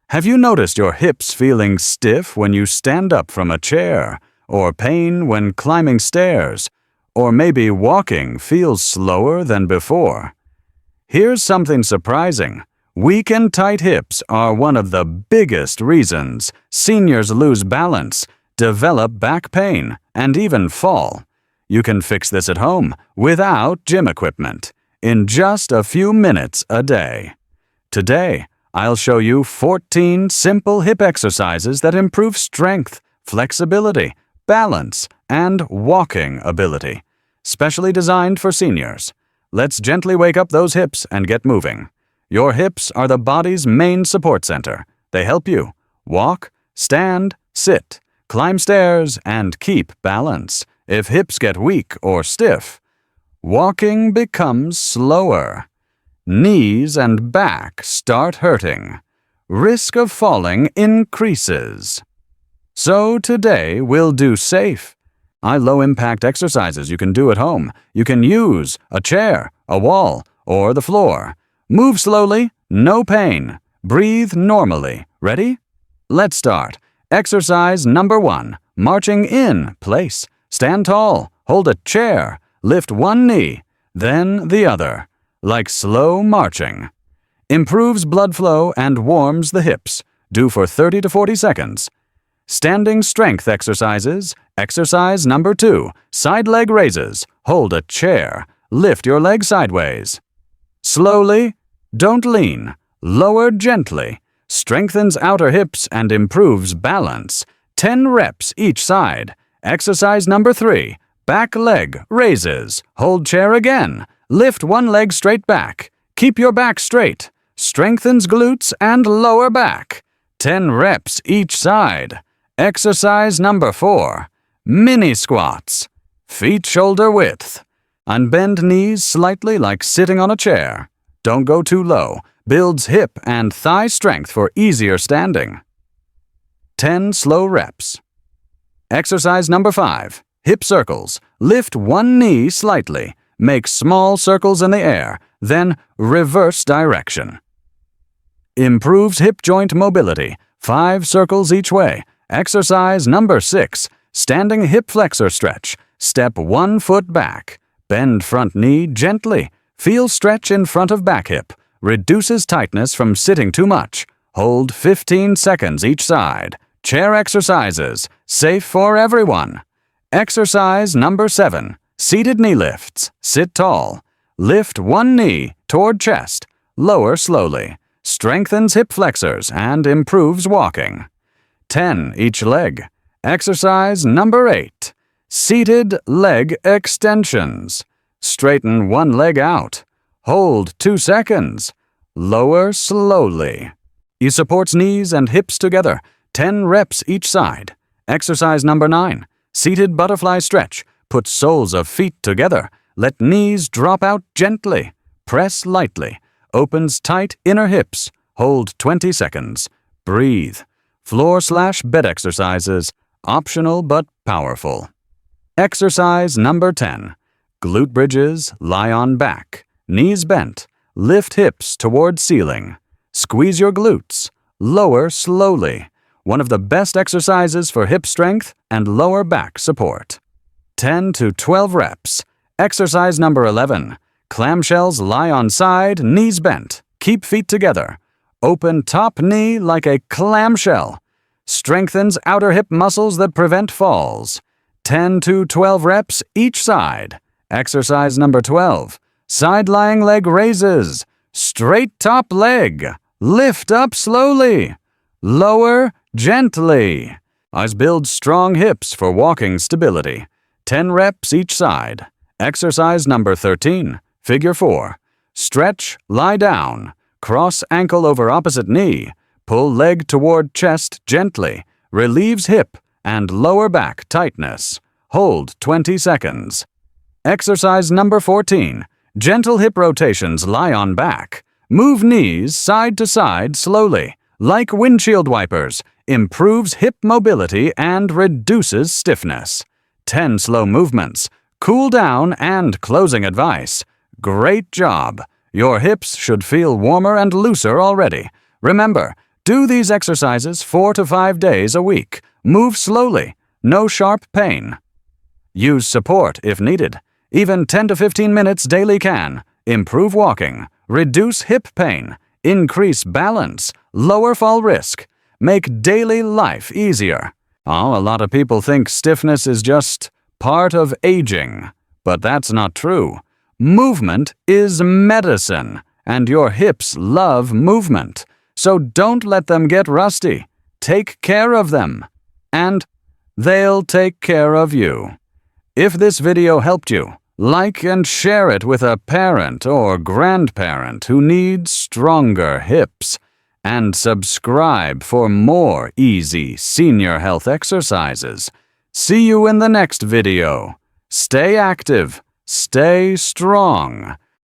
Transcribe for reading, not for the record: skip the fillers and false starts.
Have you noticed your hips feeling stiff when you stand up from a chair, or pain when climbing stairs, or maybe walking feels slower than before? Here's something surprising. Weak and tight hips are one of the biggest reasons seniors lose balance, develop back pain, and even fall. You can fix this at home without gym equipment in just a few minutes a day. Today, I'll show you 14 simple hip exercises that improve strength, flexibility, balance, and walking ability, specially designed for seniors. Let's gently wake up those hips and get moving. Your hips are the body's main support center. They help you walk, stand, sit, climb stairs, and keep balance. If hips get weak or stiff, walking becomes slower. Knees and back start hurting. Risk of falling increases. So today we'll do safe, low-impact exercises you can do at home. You can use a chair, a wall, or the floor. Move slowly, no pain. Breathe normally. Ready? Let's start. Exercise number 1. Marching in place. Stand tall. Hold a chair. Lift one knee, then the other, like slow marching. Improves blood flow and warms the hips. Do for 30 to 40 seconds. Standing strength exercises. Exercise number 2. Side leg raises. Hold a chair. Lift your leg sideways. Slowly. Don't lean. Lower gently. Strengthens outer hips and improves balance. 10 reps each side. Exercise number 3. Back leg raises. Hold chair again. Lift one leg straight back. Keep your back straight. Strengthens glutes and lower back. 10 reps each side. Exercise number 4. Mini squats. Feet shoulder width. Unbend knees slightly like sitting on a chair. Don't go too low. Builds hip and thigh strength for easier standing. 10 slow reps. Exercise number 5. Hip circles. Lift one knee slightly. Make small circles in the air, then reverse direction. Improves hip joint mobility. 5 circles each way. Exercise number 6. Standing hip flexor stretch. Step one foot back. Bend front knee gently. Feel stretch in front of back hip. Reduces tightness from sitting too much. Hold 15 seconds each side. Chair exercises. Safe for everyone. Exercise number 7. Seated knee lifts. Sit tall. Lift one knee toward chest. Lower slowly. Strengthens hip flexors and improves walking. 10 each leg. Exercise number 8. Seated leg extensions. Straighten one leg out. Hold 2 seconds. Lower slowly. It supports knees and hips together. 10 reps each side. Exercise number 9. Seated butterfly stretch. Put soles of feet together. Let knees drop out gently. Press lightly. Opens tight inner hips. Hold 20 seconds. Breathe. Floor/bed exercises. Optional but powerful. Exercise number 10. Glute bridges. Lie on back. Knees bent. Lift hips toward ceiling. Squeeze your glutes. Lower slowly. One of the best exercises for hip strength and lower back support. 10 to 12 reps. Exercise number 11. Clamshells lie on side, knees bent. Keep feet together. Open top knee like a clamshell. Strengthens outer hip muscles that prevent falls. 10 to 12 reps each side. Exercise number 12. Side lying leg raises. Straight top leg. Lift up slowly. Lower gently. As builds strong hips for walking stability. 10 reps each side. Exercise number 13. Figure 4. Stretch, lie down. Cross ankle over opposite knee. Pull leg toward chest gently. Relieves hip and lower back tightness. Hold 20 seconds. Exercise number 14. Gentle hip rotations lie on back. Move knees side to side slowly. Like windshield wipers, improves hip mobility and reduces stiffness. 10 slow movements. Cool down and closing advice. Great job. Your hips should feel warmer and looser already. Remember, Do these exercises 4 to 5 days a week. Move slowly. No sharp pain. Use support if needed. Even 10 to 15 minutes daily can improve walking, reduce hip pain, increase balance, lower fall risk, make daily life easier. Oh, a lot of people think stiffness is just part of aging, but that's not true. Movement is medicine, and your hips love movement. So don't let them get rusty. Take care of them, and they'll take care of you. If this video helped you, like and share it with a parent or grandparent who needs stronger hips. And subscribe for more easy senior health exercises. See you in the next video. Stay active, stay strong,